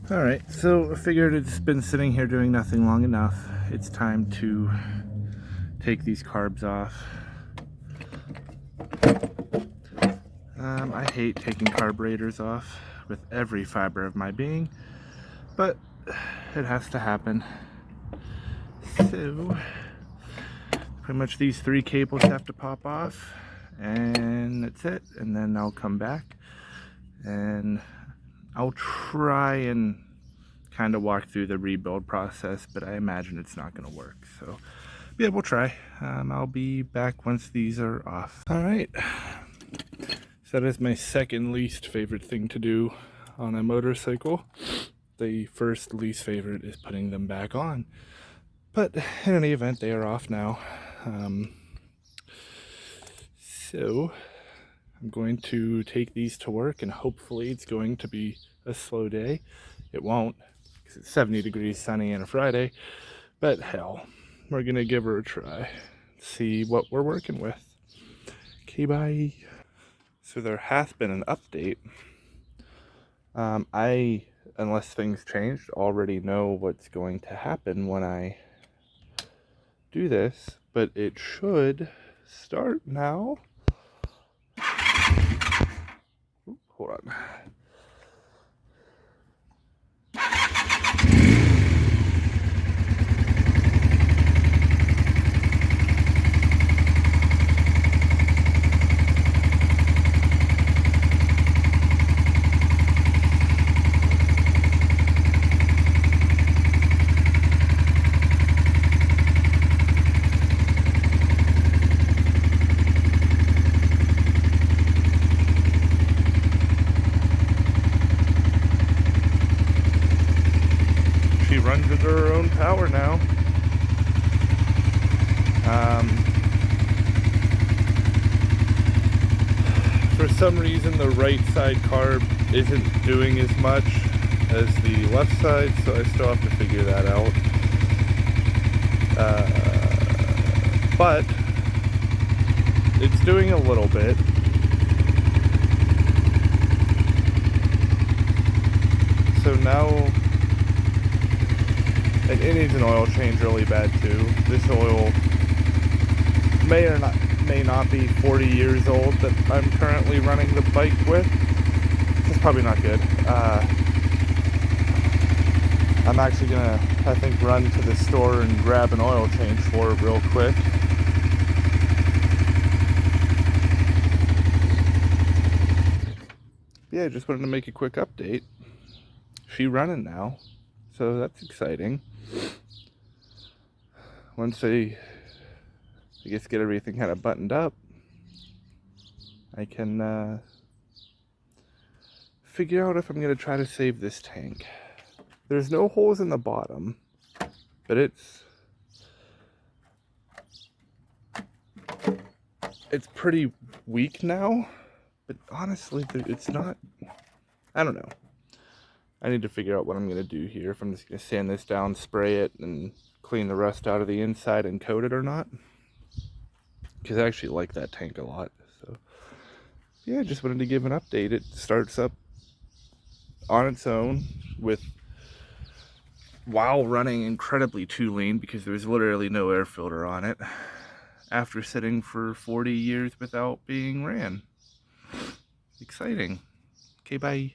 Alright, so I figured it's been sitting here doing nothing long enough. It's time to take these carbs off. I hate taking carburetors off with every fiber of my being, but it has to happen. So, pretty much these 3 cables have to pop off, and that's it. And then I'll come back and I'll try and kind of walk through the rebuild process, but I imagine it's not going to work. So yeah, we'll try. I'll be back once these are off. All right. So that is my second least favorite thing to do on a motorcycle. The first least favorite is putting them back on. But in any event, they are off now. So I'm going to take these to work, and hopefully it's going to be a slow day. It won't, because it's 70 degrees sunny on a Friday, but hell, we're gonna give her a try, see what we're working with. Okay, bye. So there hath been an update. I, unless things changed, already know what's going to happen when I do this, but it should start now. Ooh, hold on. She runs with her own power now. For some reason, the right side carb isn't doing as much as the left side, so I still have to figure that out. But it's doing a little bit. So now it needs an oil change really bad too. This oil may not be 40 years old that I'm currently running the bike with. This is probably not good. I'm actually gonna, I think, run to the store and grab an oil change for it real quick. Yeah, just wanted to make a quick update. She's running now, so that's exciting. Once I guess get everything kind of buttoned up, I can figure out if I'm going to try to save this tank. There's no holes in the bottom, but it's pretty weak now. But honestly, it's not, I don't know. I need to figure out what I'm going to do here. If I'm just going to sand this down, spray it, and clean the rust out of the inside and coat it or not. Because I actually like that tank a lot. So yeah, just wanted to give an update. It starts up on its own while running incredibly too lean, because there's literally no air filter on it, after sitting for 40 years without being ran. Exciting. Okay, bye.